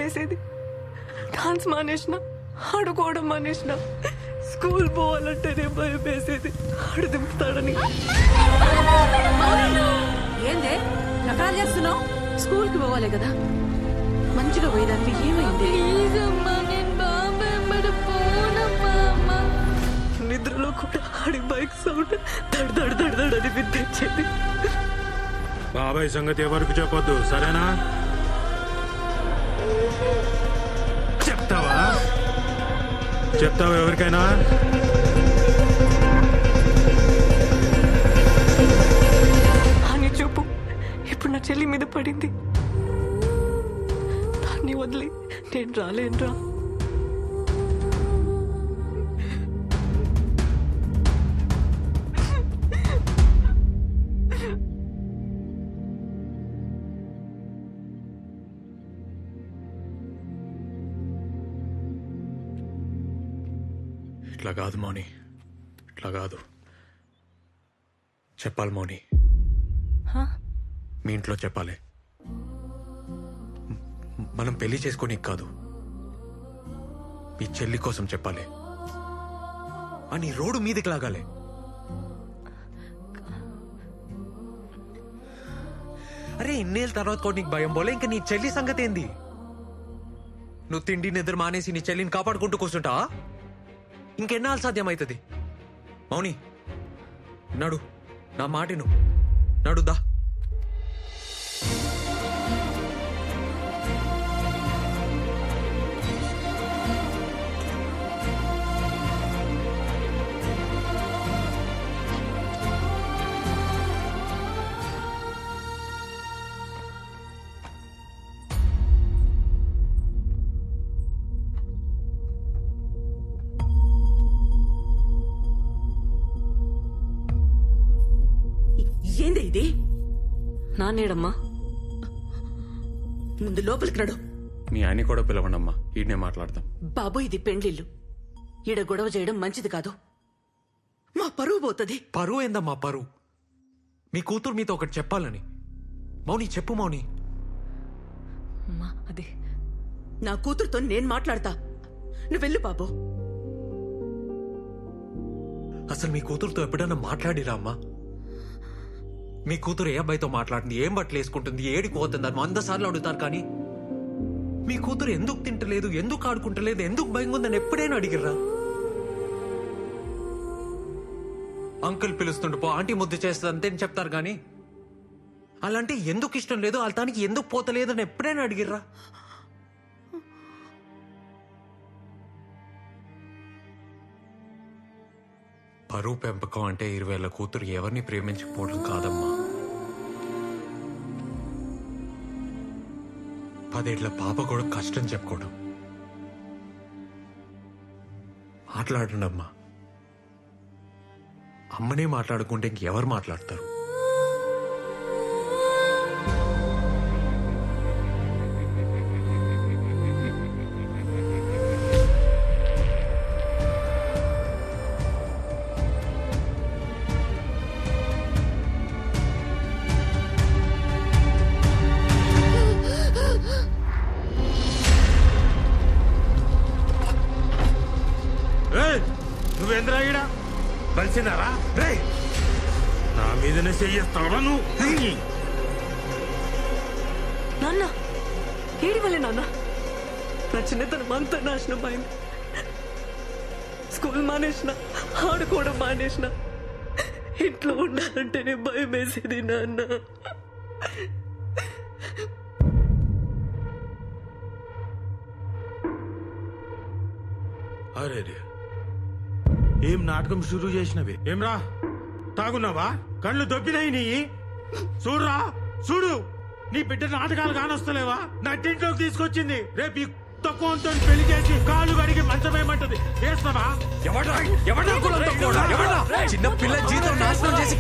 వేసేది. డాన్స్ మానేసిన, ఆడుకోవడం మానేసిన, స్కూల్ పోవాలంటేనే భయం వేసేది ఆడు దింపుతాడని. ఏందే నకరాలు చేస్తున్నావు? స్కూల్ కి పోవాలి కదా, మంచిగా పోయేదానికి ఏమైంది? నిద్రలో కూడా ఆడి బైక్ సౌండ్ దడ్ దడ్ దడ్ దడ్ అని వినిపించేది. బాబాయ్ సంగతి ఎవరికి చెప్పొద్దు, సరేనా? చెప్తావా ఎవరికైనా? అని చూపు ఇప్పుడు నా చెల్లి మీద పడింది. దాన్ని వదిలి నేను రాలేనురా. ఇట్లా కాదు మౌని, ఇట్లా కాదు. చెప్పాలి మౌని, మీ ఇంట్లో చెప్పాలి. మనం పెళ్లి చేసుకొని కాదు, మీ చెల్లి కోసం చెప్పాలి. అని రోడ్డు మీదకి లాగాలి. అరే ఇన్నేళ్ళ తర్వాత కూడా నీకు భయం పోలే, ఇంకా నీ చెల్లి సంగతి ఏంది? నువ్వు తిండి నిద్ర మానేసి నీ చెల్లిని కాపాడుకుంటూ కూర్చుంటా? ఇంకెన్నాళ్ళు సాధ్యమవుతుంది? మౌని నడు, నా మాటిను, నడుదా. ఏంది ఇది? నానేడమ్మా, ముందు లోపలికి నడు. మీ ఆయన కూడా పిలవండమ్మా, ఈడనే మాట్లాడతాం. బాబు ఇది పెండ్లిల్లు, ఈడ గొడవ చేయడం మంచిది కాదు. మా పరువు పోతుంది. పరువు ఏందమ్మా పరువు? మీ కూతురు మీతో ఒకటి చెప్పాలని. మౌని చెప్పు మౌని. అది నా కూతురుతో నేను మాట్లాడతా, నువ్వు వెళ్ళు బాబు. అసలు మీ కూతురుతో ఎప్పుడైనా మాట్లాడిరా అమ్మా? మీ కూతురు ఏ అబ్బాయితో మాట్లాడుతుంది, ఏం బట్టలు వేసుకుంటుంది, ఏడికి పోతుంది అని 100 సార్లు అడుగుతారు. కానీ మీ కూతురు ఎందుకు తింటలేదు, ఎందుకు ఆడుకుంటలేదు, ఎందుకు భయంగా ఉందని ఎప్పుడైనా అడిగిర్రా? అంకుల్ పిలుస్తుండు పో, ఆంటీ ముద్దు చేస్తుంది అంతే అని చెప్తారు. కానీ అలాంటి ఎందుకు ఇష్టం లేదు, వాళ్ళ దానికి ఎందుకు పోతలేదు అని ఎప్పుడైనా అడిగిర్రా? పరువు పెంపకం అంటే 20 ఏళ్ల కూతురు ఎవరిని ప్రేమించకపోవడం కాదమ్మా, 10 ఏళ్ల పాప కూడా కష్టం చెప్పుకోవడం. మాట్లాడండి అమ్మా. అమ్మనే మాట్లాడుకుంటే ఇంకెవరు మాట్లాడతారు? నువ్వేంద్రా ఈడ కలిసినారా? నా మీదనే చెయ్యేస్తావా నువ్వు? నాన్న ఏడి వల్లే నాన్న నా చిన్నతనం అంతా నాశనం అయింది. స్కూల్ మానేసిన, ఆడుకోవడం మానేసిన, ఇంట్లో ఉండాలంటేనే భయం వేసేది నాన్న. అరే ఏం నాటకం షురూ చేసినవి? ఏమ్రా తాగున్నావా? కళ్ళు దొబ్బినాయి నీ? చూడురా చూడు, నీ బిడ్డ నాటకాలు కానొస్తలేవా? నట్టింట్లోకి తీసుకొచ్చింది. రేపు ఈ తక్కువతో పెళ్లి చేసి కాళ్ళు కడిగి మంచమేమంటది. వేస్తావా? చిన్న పిల్ల జీవితం నాశనం చేసి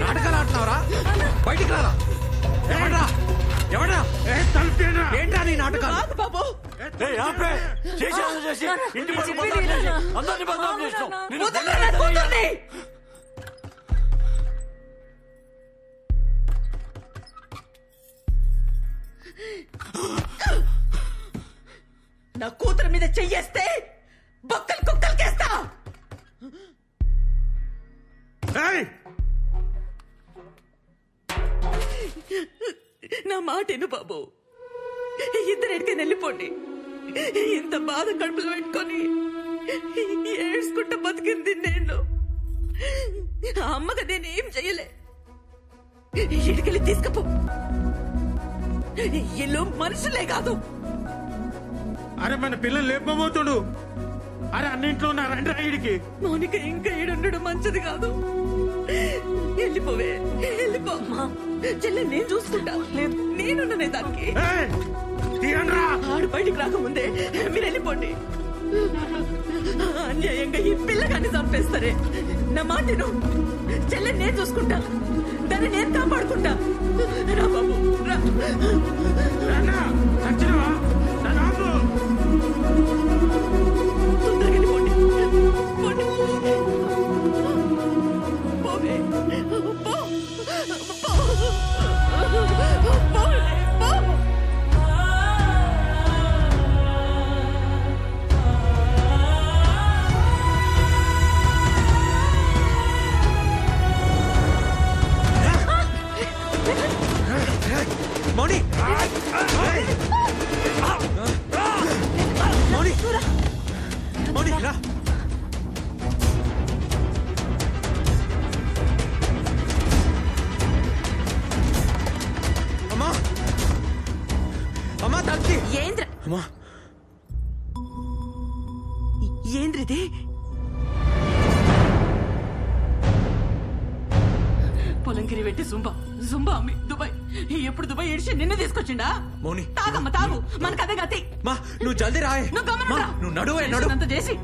నాటకాలు ఆడుతున్నావరా? బయటికి రారా. ఏంటా నీ నాటకాలు? బాబు చేసి ఇంటి చెయ్యేస్తే బొక్కలు కుక్కలకేస్తా. ఏయ్! నా మాటేను బాబు, ఇద్దరు ఎడికైనా వెళ్ళిపోండి. ఇంత బాధ కడుపులు పెట్టుకొని ఏడ్చుకుంటూ బతికింది నేను. ఆ అమ్మగా నేనేం చెయ్యలే. ఇడికెళ్ళి తీసుకపో. ఇల్లు మనుషులే కాదు. అరే మన పిల్లలు లేపబోతుడు. అరే అన్నింట్లో ఉన్నారంటే ఈడికి. మౌనిక ఇంకా ఈడుండడం మంచిది కాదు. వెళ్ళిపోవే, వెళ్ళిపో అమ్మా. చెల్లె నేను చూసుకుంటా. లేదు, నేనున్ననే దానికి. ఏయ్! తీయండ్రా! ఆడు బయటికి రాకముందే మీరు వెళ్ళిపోండి. అన్యాయంగా ఈ పిల్లగాన్ని చంపేస్తారే. నా మాటను చెల్లె నేను చూసుకుంటా. దాన్ని నేను కాపాడుకుంటా. రా బాబు రా. నాన్న, చచ్చినవా? నన్ను ఆపు! తొందరగా వెళ్ళిపోండి. పోండి. పోవే. పో. పో. పోలే. పో. మౌని మౌని మౌని రా. అమ్మా అమ్మా తల్లి. ఏంద్ర అమ్మా ఏంద్రిది? పొలంకిరి పెట్టి జుంబా అమ్మి దుబాయ్. ఎప్పుడు దుబాయ్ ఏడిచి నిన్ను తీసుకొచ్చిండా? మౌని తాగమ్మ తాగు, మనకు అదే గతి. మా నువ్వు జల్దీ రాయే. నువ్వు గమనం రా. నువ్వు నడువే నడు. అంత చేసి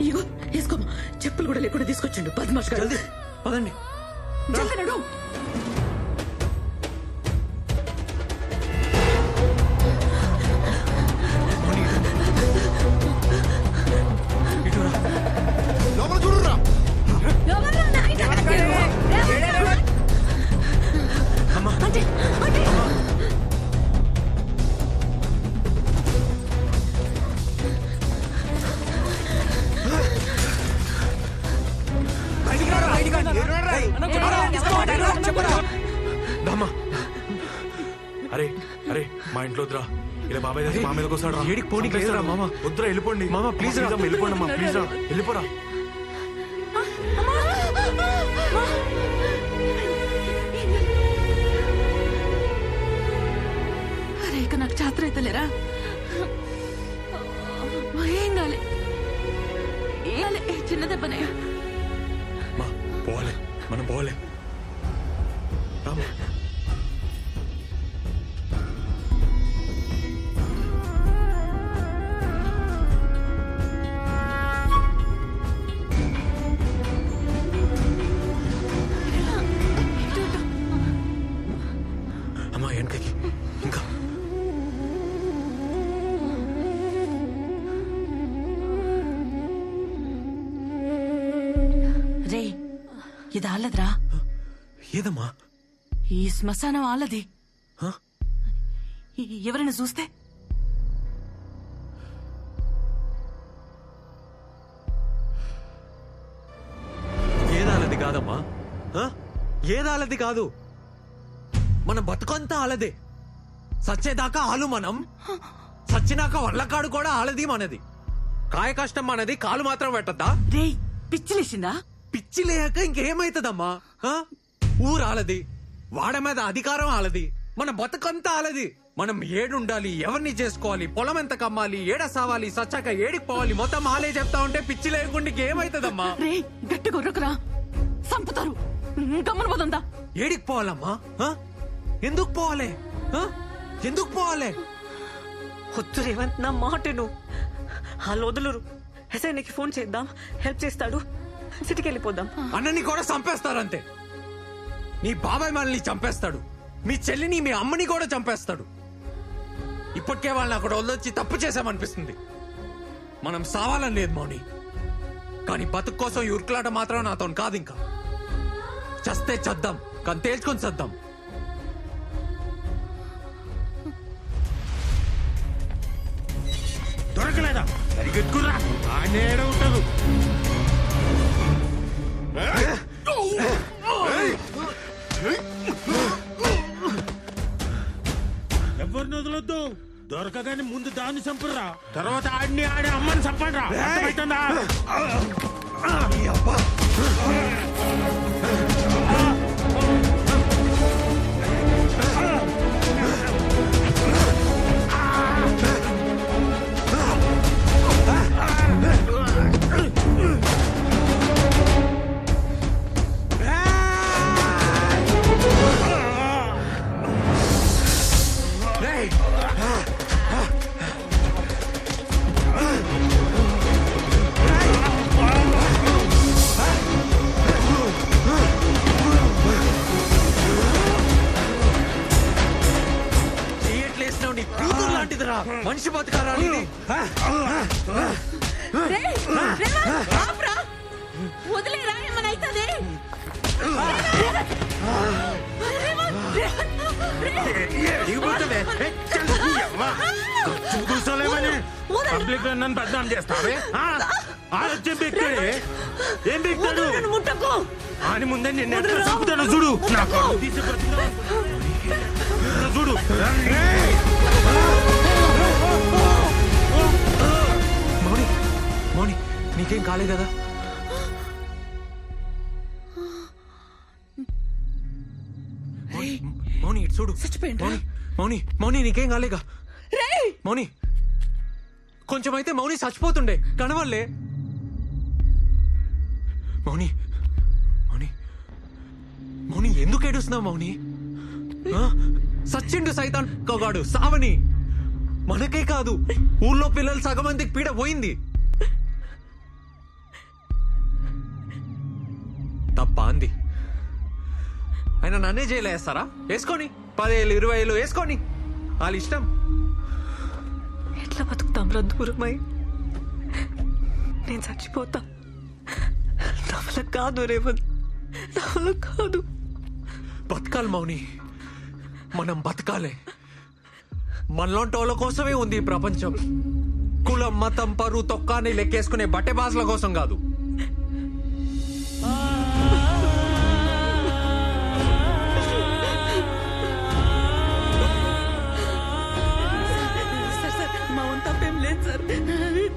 ఇగో వేసుకోమ్మా. చెప్పులు కూడా లేకుండా తీసుకొచ్చిండు పద్మాష్ గారు. జల్దీ పదండి. జల్దీ నడు. మౌని ఇటు రా. లోపల చూడురా. అమ్మా అంటే అంటే దమ్మా. అరే అరే మా ఇంట్లో వద్దురా. ఇలా బాబాయ్ దగ్గర మా మీదకి వస్తాడు రా. ఏడికి పోనీకి లేదురా మామ. వద్దురా, వెళ్ళిపోండి మామ, ప్లీజ్ రా. వెళ్ళిపోండి అమ్మా, ప్లీజ్ రా, వెళ్ళిపోరా. అరే ఇక నాకు చాత్ర అవుతలేరా? ఏం కాలే, ఏం కాలే. చిన్న దెబ్బనే. మా పోవాలి, మనం పోవాలి. రామా. అమ్మా వెనకకి ఇంకా. రే ఇది ఆలద్రా. ఏదమ్మా? ఈ శ్మశానం ఆలది. హ? ఎవరైనా చూస్తే? ఏదాలది కాదమ్మా. హ? ఏదాలది కాదు. మన బతుకంతా ఆలదే. సచ్చేదాకా ఆలు మనం, సచ్చినాక వల్లకాడు కూడా ఆలది మనది. కాయ కష్టం మనది, కాలు మాత్రం పెట్టద్దా? రే పిచ్చిలేసిందా? పిచ్చి లేక ఇంకేమైతుందమ్మా? హ? ఊరాలది, వాడ మీద అధికారం ఆలది, మన బతుకంతా ఆలది. మనం ఏడుండాలి, ఎవరిని చేసుకోవాలి, పొలం ఎంత కమ్మాలి, ఏడ సావాలి, సచ్చాక ఏడికి పోవాలి, మొత్తం ఆలే చెప్తా ఉంటే పిచ్చి లేకుండా ఏమైతుందమ్మా? రే గట్టి గొర్రకురా, సంపుతారు. గమ్మన పోతుందా? ఏడికి పోవాలమ్మా? హ? ఎందుకు పోవాలి? హ? ఎందుకు పోవాలి? వద్దు రేవంత్, నా మాటను. వాళ్ళు వదలరు. ఎస్ఐకి ఫోన్ చేద్దాం, హెల్ప్ చేస్తాడు. సిటీకి వెళ్ళిపోదాం. అన్నని కూడా చంపేస్తారంతే. నీ బాబాయ్ మనల్ని చంపేస్తాడు, మీ చెల్లిని మీ అమ్మని కూడా చంపేస్తాడు. ఇప్పటికే వాళ్ళని అక్కడ వదిలొచ్చి తప్పు చేశామనిపిస్తుంది. మనం సావాలని లేదు మౌని, కానీ బతుకు కోసం ఈ ఉరుకులాట మాత్రం నాతో కాదు. ఇంకా చస్తే చద్దాం, కానీ తేల్చుకొని సద్దాం. దొరకలేదా సరిగెట్టుకురా ఆడేడ ఉంటారు. ఎవరిని వదలొద్దు. దొరకగానే ముందు దాన్ని చంపుర్రా, తర్వాత ఆడిని ఆడే అమ్మని చంపండి. అర్థమవుతుందా? చేయట్లేసినావు నీ కూతురు లాంటిదిరా. మనిషి బతకారా ఇది? వదిలేరా ఏమన్నా అవుతుంది. చూసలేమని పబ్లిక్ లో నన్ను బద్నాం చేస్తావే. ఆలోచన బిక్తాడే. ఏం బిక్తాడు ముట్టకు. అని ముందే నిన్ను ఎట్లా చంపుతాను చూడు. నాకు చూడు. మౌని మౌని నీకేం కాలే కదా? మౌని ఇటు చూడు. చచ్చిపోయిండ్రా? మౌని మౌని నీకేం కాలేగా? మౌని కొంచెం అయితే మౌని చచ్చిపోతుండే కనవల్లే. మౌని మౌని మౌని ఎందుకు ఏడుస్తున్నావు మౌని? సచ్చిండు సైతాన్ కోగాడు సావని. మనకే కాదు ఊళ్ళో పిల్లలు సగం మందికి పీడ పోయింది. తప్ప అంది. ఆయన నన్నే జైలు వేస్తారా? వేసుకొని 10,000 20,000 వేసుకొని వాళ్ళ ఇష్టం. ఎట్లా బతుకుతాం రా దూరమై? నేను చచ్చిపోతా. నా వల్ల కాదు రేవంత్, నా వల్ల కాదు. బతకాలి మౌని, మనం బతకాలే. మనలాంటి వాళ్ళ కోసమే ఉంది ఈ ప్రపంచం. కులం మతం పరువు తొక్కాని లెక్కేసుకునే బట్టె బాసుల కోసం కాదు. సార్ సార్ మా వంత తప్పేం లేదు సార్.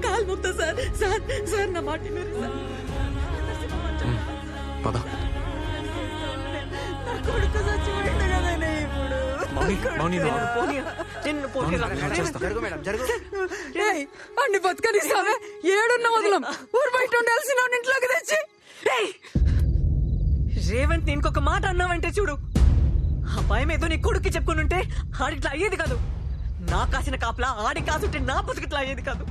కాలు మొక్తా సార్. సార్ సార్ నా మాట వినండి సార్. పద నా కొడుకు చచ్చిపోయింది కదనే ఇప్పుడు. మౌని మౌని నువ్వు ఆగు. నిన్ను పోనీరా. నేను చేస్తా. అన్ని బతకనిస్తావే. ఏడున్న వదలం. ఊరు బయట ఉండాల్సిన ఇంట్లోకి తెచ్చి. రేవంత్ నేను ఇంకొక మాట అన్నావంటే చూడు, ఆ భయం ఏదో నీ కొడుక్కి చెప్పుకునుంటే ఆడిట్లా అయ్యేది కాదు. నా కాసిన కాపలా ఆడి కాసుంటే నా బతుకిట్లా అయ్యేది కాదు.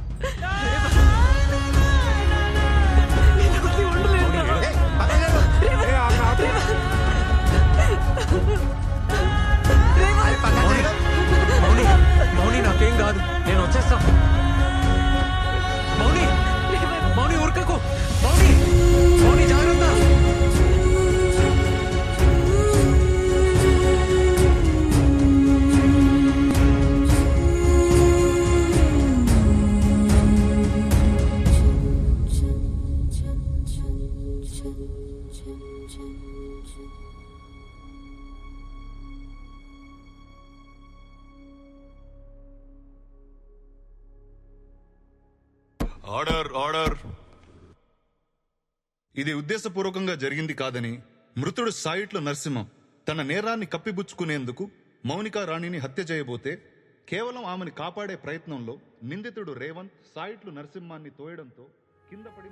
నేను వదిలి ఉండలేను రా. మౌని మౌని నాకేం కాదు, నేను వచ్చేస్తా. మౌని మౌని ఉరకకు. మౌని మౌని జాగ్రత్త. Order order. ఇది ఉద్దేశపూర్వకంగా జరిగింది కాదని మృతుడు సాయిట్ల నరసింహం తన నేరాన్ని కప్పిపుచ్చుకునేందుకు మౌనికా రాణిని హత్య చేయబోతే కేవలం ఆమెను కాపాడే ప్రయత్నంలో నిందితుడు రేవంత్ సాయిట్లు నరసింహాన్ని తోయడంతో కింద పడి